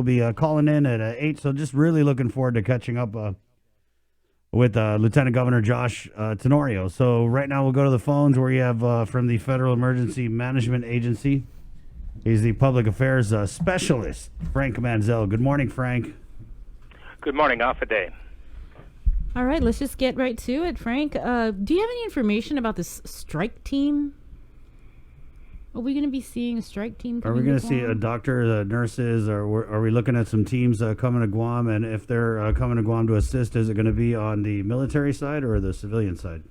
will be calling in at 8. So just really looking forward to catching up with Lieutenant Governor Josh Tenorio. So right now we'll go to the phones where you have from the Federal Emergency Management Agency. He's the public affairs specialist, Frank Manziel. Good morning, Frank. Good morning. Off a day. All right, let's just get right to it, Frank. Do you have any information about this strike team? Are we going to be seeing a strike team coming? Are we going to see a doctor, nurses, or are we looking at some teams coming to Guam? And if they're coming to Guam to assist, is it going to be on the military side or the civilian side?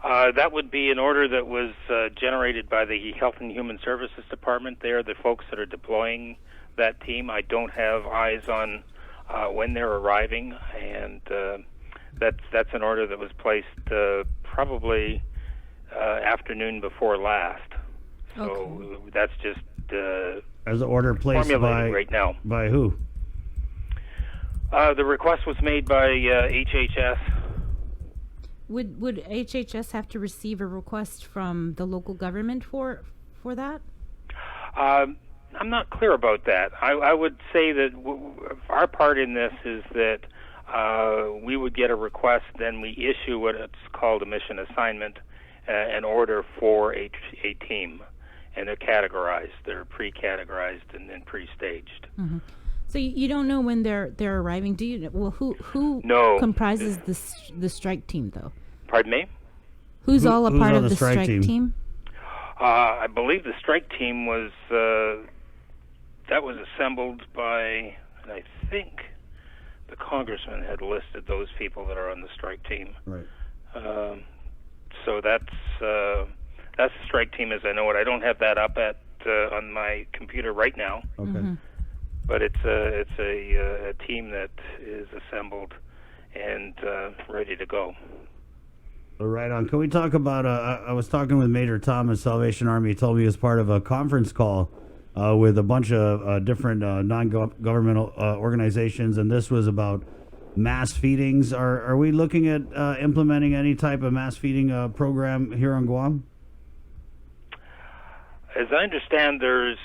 That would be an order that was generated by the Health and Human Services Department. They're the folks that are deploying that team. I don't have eyes on when they're arriving, and that's an order that was placed probably afternoon before last. So okay. That's just as an order placed by right now. By who? The request was made by HHS. Would HHS have to receive a request from the local government for that? I'm not clear about that. I would say that our part in this is that we would get a request, then we issue what it's called a mission assignment, an order for a team, and they're categorized. They're pre-categorized and then pre-staged. Mm-hmm. So you don't know when they're arriving, do you? Well, who comprises the strike team, though? Pardon me? Who's all a part of the strike team? I believe the strike team was that was assembled by, and I think the congressman had listed those people that are on the strike team. Right. So that's the strike team as I know it. I don't have that up on my computer right now. Okay. Mm-hmm. But it's a team that is assembled and ready to go. Right on. Can we talk about? I was talking with Major Thomas, Salvation Army. He told me he was part of a conference call with a bunch of different non-governmental organizations, and this was about mass feedings. Are we looking at implementing any type of mass feeding program here on Guam? As I understand, there's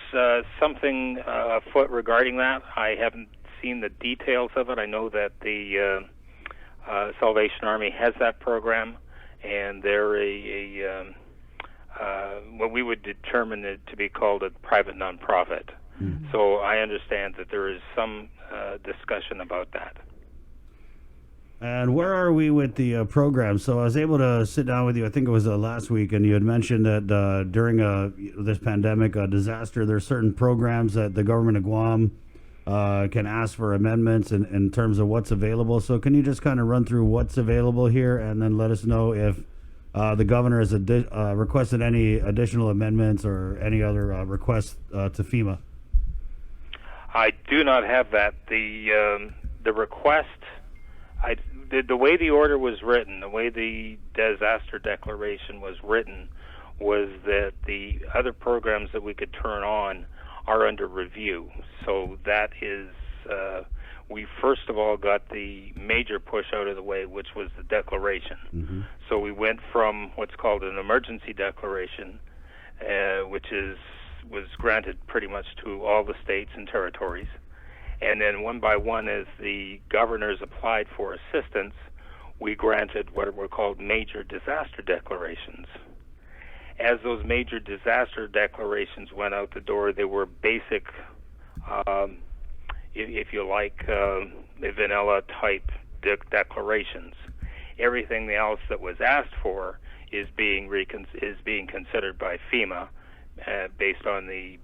something afoot regarding that. I haven't seen the details of it. I know that the Salvation Army has that program, and they're what we would determine it to be called a private nonprofit. Mm-hmm. So I understand that there is some discussion about that. And where are we with the program? So I was able to sit down with you, I think it was last week, and you had mentioned that during this pandemic disaster, there's certain programs that the government of Guam can ask for amendments in terms of what's available. So can you just kind of run through what's available here and then let us know if the governor has requested any additional amendments or any other requests to FEMA? I do not have that. The request... The way the order was written, the way the disaster declaration was written, was that the other programs that we could turn on are under review. So that is, we first of all got the major push out of the way, which was the declaration. Mm-hmm. So we went from what's called an emergency declaration, which was granted pretty much to all the states and territories. And then one by one, as the governors applied for assistance, we granted what were called major disaster declarations. As those major disaster declarations went out the door, they were basic, if you like, vanilla type declarations. Everything else that was asked for is being considered by FEMA based on the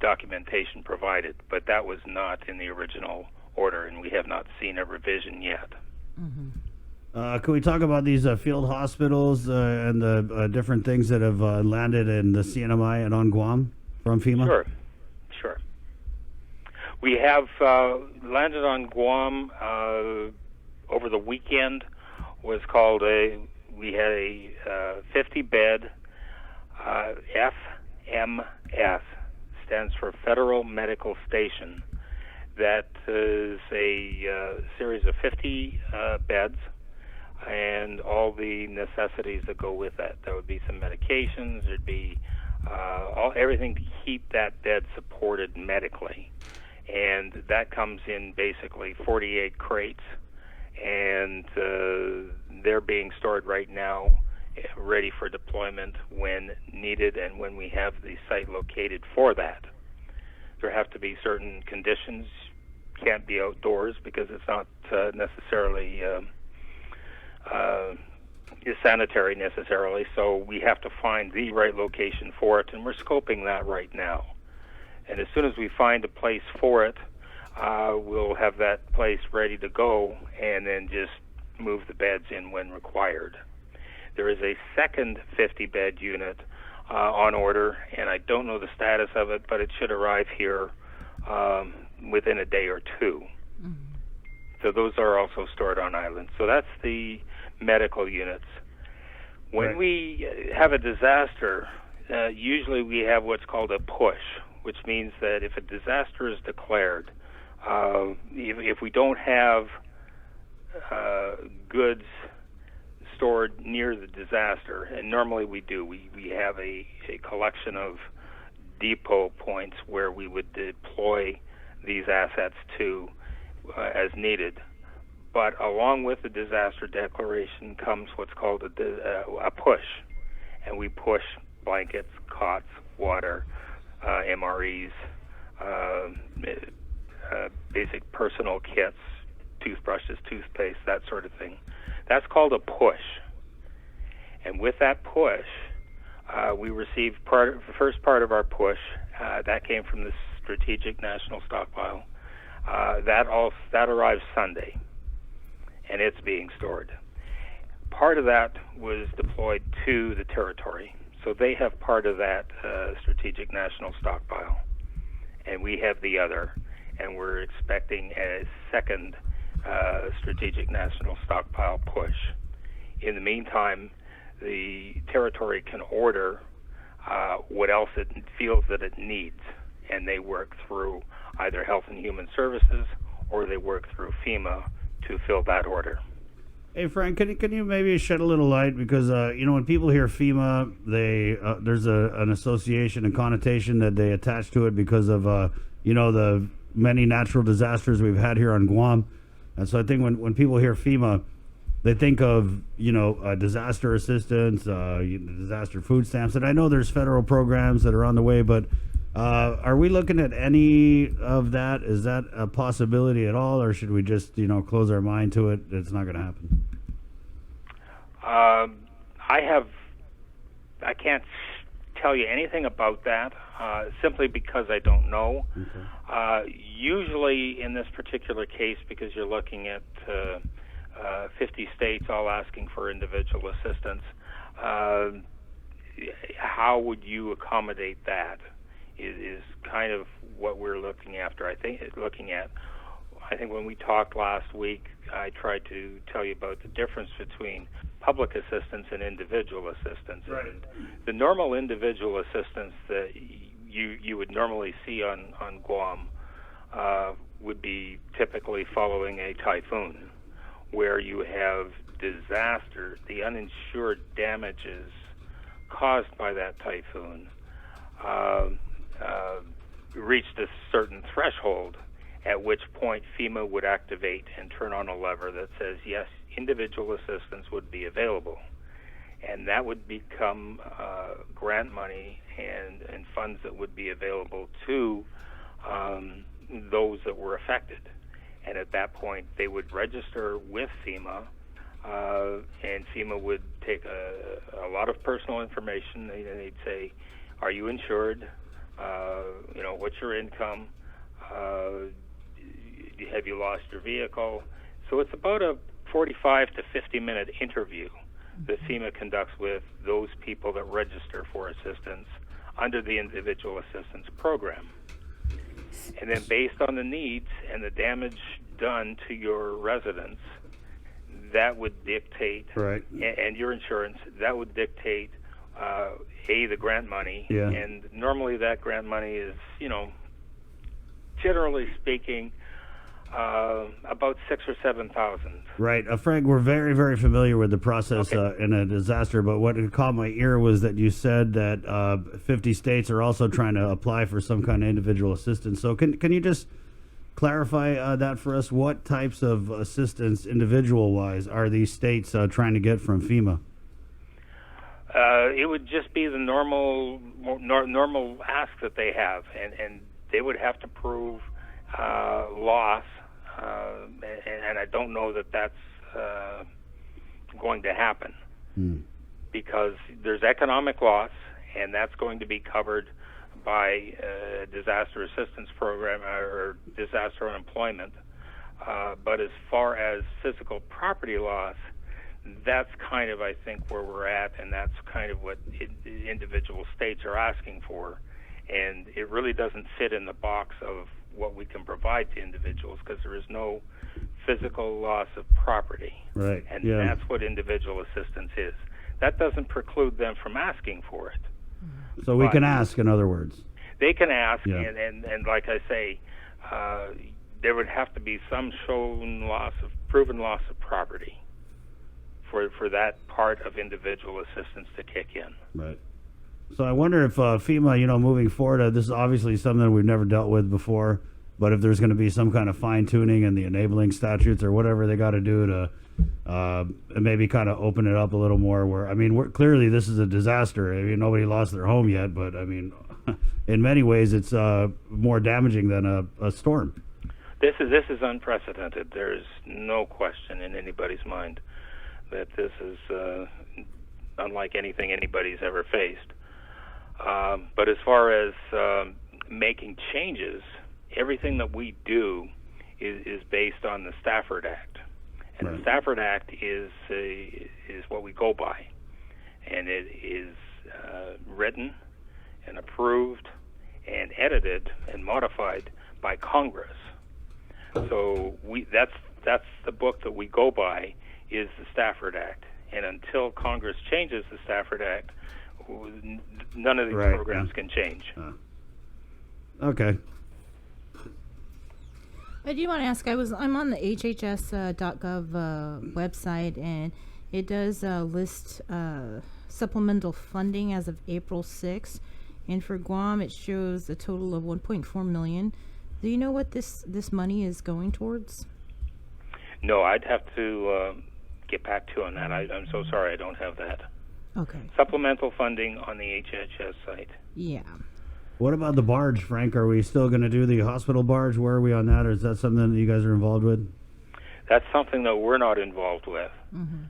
documentation provided, but that was not in the original order, and we have not seen a revision yet. Mm-hmm. Can we talk about these field hospitals and the different things that have landed in the CNMI and on Guam from FEMA? Sure. We have landed on Guam over the weekend. We had a 50-bed FMS. Stands for Federal Medical Station. That is a series of 50 beds and all the necessities that go with that. There would be some medications. There'd be everything to keep that bed supported medically. and that comes in basically 48 crates, and they're being stored right now, ready for deployment when needed and when we have the site located for that. There have to be certain conditions. Can't be outdoors because it's not necessarily sanitary necessarily, so we have to find the right location for it, and we're scoping that right now. And as soon as we find a place for it, we'll have that place ready to go and then just move the beds in when required. There is a second 50-bed unit on order, and I don't know the status of it, but it should arrive here within a day or two. Mm-hmm. So those are also stored on island. So that's the medical units. When we have a disaster, usually we have what's called a push, which means that if a disaster is declared, if we don't have goods stored near the disaster, and normally we do, we have a collection of depot points where we would deploy these assets to as needed. But along with the disaster declaration comes what's called a push, and we push blankets, cots, water, MREs, basic personal kits, toothbrushes, toothpaste, that sort of thing. That's called a push. And with that push, we received the first part of our push. That came from the Strategic National Stockpile. That arrives Sunday, and it's being stored. Part of that was deployed to the territory, so they have part of that Strategic National Stockpile, and we have the other, and we're expecting a second Strategic National Stockpile push. In the meantime, the territory can order what else it feels that it needs, and they work through either Health and Human Services or they work through FEMA to fill that order. Hey Frank, can you maybe shed a little light, because when people hear FEMA, they there's an association and connotation that they attach to it because of the many natural disasters we've had here on Guam, and so I think when people hear FEMA, they think of disaster assistance, disaster food stamps, and I know there's federal programs that are on the way, but are we looking at any of that? Is that a possibility at all, or should we just close our mind to it? It's not going to happen. I can't tell you anything about that simply because I don't know. Okay. Usually in this particular case, because you're looking at 50 states all asking for individual assistance, how would you accommodate that is kind of what we're looking after. I think when we talked last week, I tried to tell you about the difference between public assistance and individual assistance. Right. And the normal individual assistance that you would normally see on Guam would be typically following a typhoon, where you have disaster, the uninsured damages caused by that typhoon reached a certain threshold, at which point FEMA would activate and turn on a lever that says, yes, individual assistance would be available. And that would become grant money and funds that would be available to those that were affected. And at that point, they would register with FEMA, and FEMA would take a lot of personal information. They'd say, are you insured? What's your income? Have you lost your vehicle? So it's about a 45 to 50-minute interview that FEMA conducts with those people that register for assistance under the Individual Assistance Program. And then based on the needs and the damage done to your residence, that would dictate, right, and your insurance, that would dictate, the grant money. Yeah. And normally that grant money is, generally speaking, about $6,000 or $7,000. Right. Frank, we're very, very familiar with the process in a disaster, but what caught my ear was that you said that 50 states are also trying to apply for some kind of individual assistance. So can you just clarify that for us? What types of assistance, individual-wise, are these states trying to get from FEMA? It would just be the normal ask that they have, and they would have to prove loss, and I don't know that that's going to happen because there's economic loss, and that's going to be covered by disaster assistance program or disaster unemployment. But as far as physical property loss, that's kind of, I think, where we're at, and that's kind of what individual states are asking for. And it really doesn't fit in the box of what we can provide to individuals because there is no physical loss of property. Right. And yeah. that's what individual assistance is. That doesn't preclude them from asking for it. So we can ask, in other words. They can ask, Yeah. and like I say, there would have to be some proven loss of property for that part of individual assistance to kick in. Right. So I wonder if FEMA, moving forward, this is obviously something we've never dealt with before, but if there's going to be some kind of fine-tuning in the enabling statutes or whatever they got to do to maybe kind of open it up a little more where, clearly this is a disaster. Nobody lost their home yet, but, in many ways it's more damaging than a storm. This is unprecedented. There's no question in anybody's mind that this is unlike anything anybody's ever faced. But as far as making changes, everything that we do is based on the Stafford Act. And right. The Stafford Act is what we go by. And it is written and approved and edited and modified by Congress. So that's the book that we go by, is the Stafford Act. And until Congress changes the Stafford Act, none of these right. programs can change. Okay. I do want to ask. I'm on the HHS.gov website, and it does list supplemental funding as of April 6th, and for Guam it shows a total of $1.4 million. Do you know what this money is going towards? No, I'd have to get back to you on that. I'm so sorry, I don't have that. Okay. Supplemental funding on the HHS site. Yeah. What about the barge, Frank? Are we still going to do the hospital barge? Where are we on that? Or is that something that you guys are involved with? That's something that we're not involved with. Mm-hmm.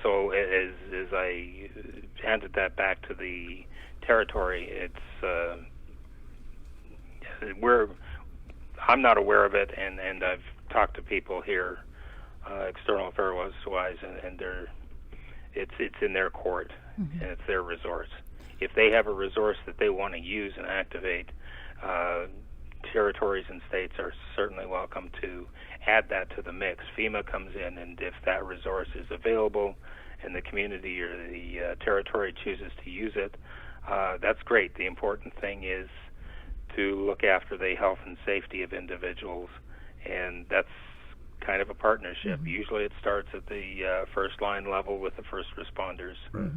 So as I handed that back to the territory, I'm not aware of it, and I've talked to people here, external affairs wise, and it's in their court, mm-hmm. and it's their resource. If they have a resource that they want to use and activate, territories and states are certainly welcome to add that to the mix. FEMA comes in, and if that resource is available and the community or the territory chooses to use it, that's great. The important thing is to look after the health and safety of individuals, and that's kind of a partnership. Mm-hmm. Usually it starts at the first line level with the first responders. Right.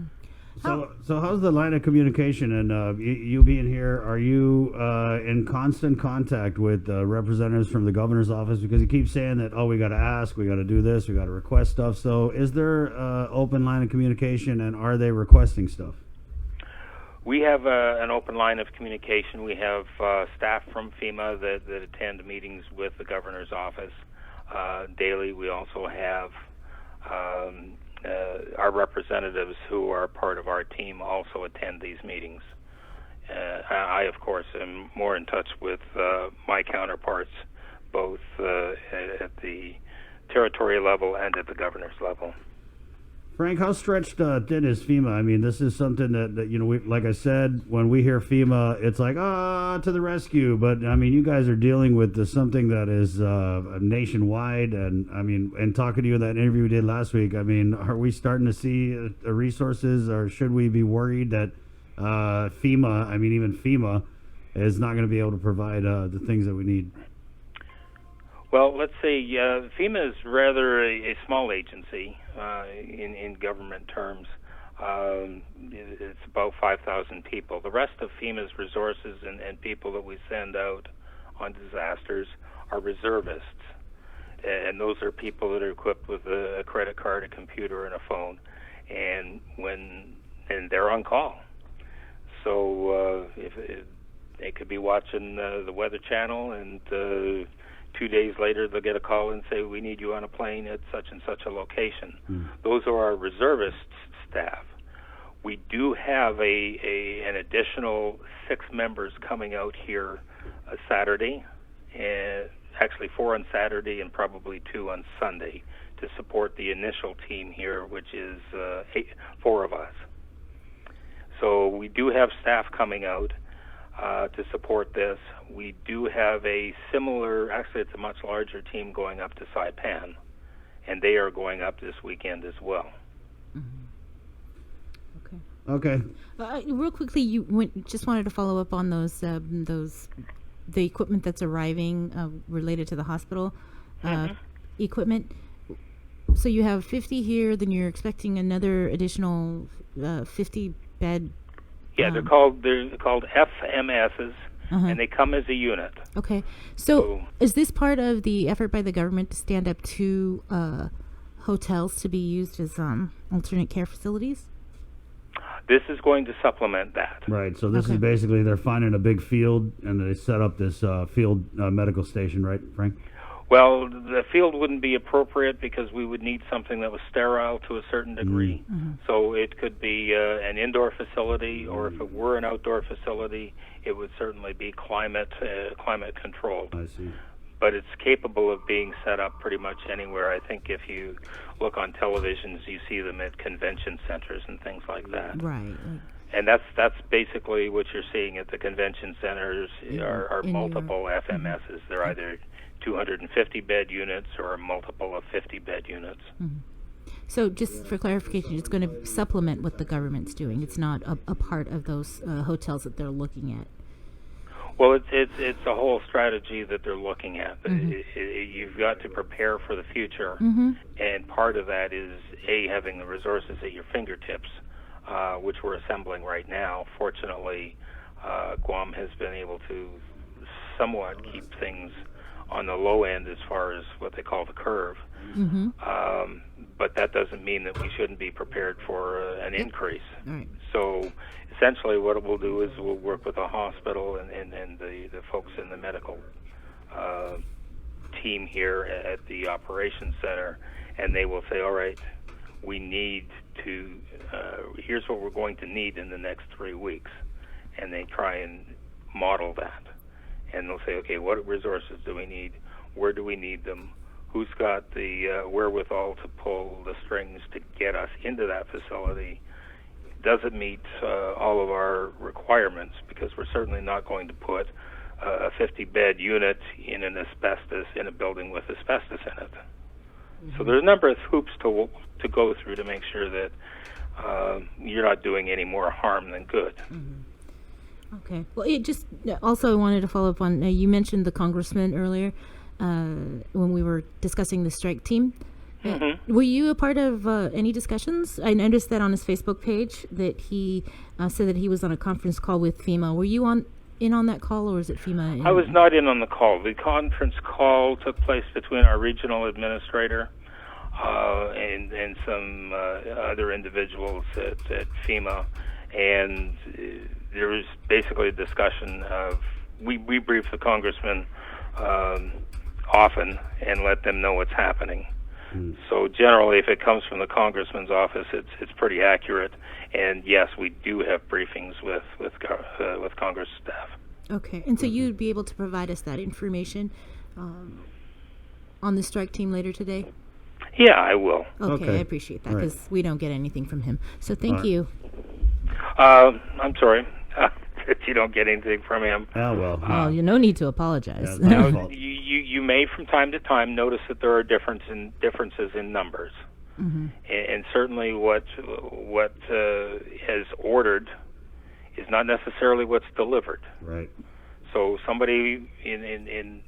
So how's the line of communication? And you being here, are you in constant contact with representatives from the governor's office? Because he keeps saying that, we got to ask, we got to do this, we got to request stuff. So is there open line of communication, and are they requesting stuff? We have an open line of communication. We have staff from FEMA that attend meetings with the governor's office daily. We also have our representatives who are part of our team also attend these meetings. I, of course, am more in touch with my counterparts, both at the territory level and at the governor's level. Frank, how stretched thin is FEMA? This is something that we, like I said, when we hear FEMA, it's like, to the rescue. But, you guys are dealing with something that is nationwide. And talking to you in that interview we did last week, are we starting to see resources, or should we be worried that FEMA, even FEMA, is not going to be able to provide the things that we need? Well, let's say FEMA is rather a small agency in government terms. It's about 5,000 people. The rest of FEMA's resources and people that we send out on disasters are reservists. And those are people that are equipped with a credit card, a computer, and a phone, and they're on call. So if they could be watching the Weather Channel, and 2 days later they'll get a call and say, "We need you on a plane at such and such a location." Those are our reservist staff. We do have an additional 6 members coming out here Saturday, and actually 4 on Saturday and probably 2 on Sunday to support the initial team here, which is 4 of us. So we do have staff coming out to support this. We do have a similar, actually it's a much larger team going up to Saipan, and they are going up this weekend as well. Okay. Real quickly, just wanted to follow up on those the equipment that's arriving related to the hospital equipment. So you have 50 here, then you're expecting another additional 50 bed. Yeah, they're called FMSs, and they come as a unit. Okay. So is this part of the effort by the government to stand up 2 hotels to be used as alternate care facilities? This is going to supplement that. Right. So this is basically they're finding a big field and they set up this field medical station, right, Frank? Well, the field wouldn't be appropriate because we would need something that was sterile to a certain degree. So it could be an indoor facility, or if it were an outdoor facility, it would certainly be climate controlled. I see. But it's capable of being set up pretty much anywhere. I think if you look on televisions, you see them at convention centers and things like that. Right. And that's basically what you're seeing at the convention centers are multiple FMSs. They're either 250-bed units or a multiple of 50-bed units. So just for clarification, it's going to supplement what the government's doing. It's not a part of those hotels that they're looking at. Well, it's a whole strategy that they're looking at. You've got to prepare for the future, and part of that is having the resources at your fingertips, which we're assembling right now. Fortunately, Guam has been able to somewhat keep things on the low end as far as what they call the curve. But that doesn't mean that we shouldn't be prepared for an increase. Right. So essentially what we'll do is we'll work with the hospital and the folks in the medical team here at the operations center, and they will say, all right, we need to, here's what we're going to need in the next 3 weeks. And they try and model that. And they'll say, okay, what resources do we need? Where do we need them? Who's got the wherewithal to pull the strings to get us into that facility? Does it meet all of our requirements? Because we're certainly not going to put a 50-bed unit in a building with asbestos in it. So there's a number of hoops to go through to make sure that you're not doing any more harm than good. Okay. Well, it just also I wanted to follow up on you mentioned the congressman earlier when we were discussing the strike team. Were you a part of any discussions? I noticed that on his Facebook page that he said that he was on a conference call with FEMA. Were you in on that call, or was it FEMA? I was not in on the call. The conference call took place between our regional administrator and some other individuals at FEMA, and there was basically a discussion of we brief the congressman often and let them know what's happening. So generally, if it comes from the congressman's office, it's pretty accurate. And yes, we do have briefings with Congress staff. Okay, and so you'd be able to provide us that information on the strike team later today? Yeah, I will. Okay. I appreciate that because we don't get anything from him. So thank you. I'm sorry that you don't get anything from him. Oh, well. Oh, no need to apologize. Now, you may from time to time notice that there are differences in numbers. And certainly what is ordered is not necessarily what's delivered. Right. So somebody in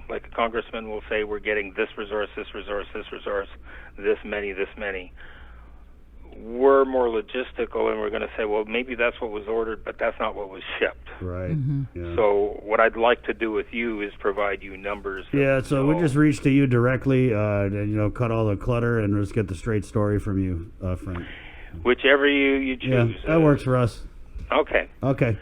like a congressman will say, we're getting this resource, this many. we're more logistical, and we're going to say, well, maybe that's what was ordered, but that's not what was shipped. Right. Yeah. So what I'd like to do with you is provide you numbers. Yeah, so we just reach to you directly, and, cut all the clutter and just get the straight story from you, Frank. Whichever you choose. Yeah, that works for us. Okay. Okay.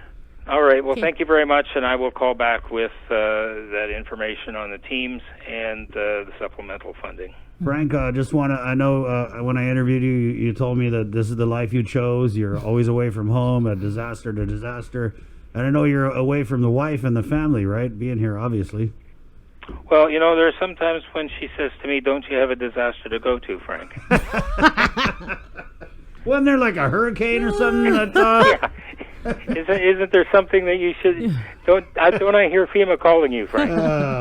All right. Well, Okay. thank you very much, and I will call back with that information on the teams and the supplemental funding. Frank, just want to, I know when I interviewed you, you told me that this is the life you chose. You're always away from home, a disaster to disaster. And I know you're away from the wife and the family, right? Being here, obviously. Well, there are some times when she says to me, don't you have a disaster to go to, Frank? Wasn't there like a hurricane or something that... Yeah. Isn't there something that you should... Don't I hear FEMA calling you, Frank?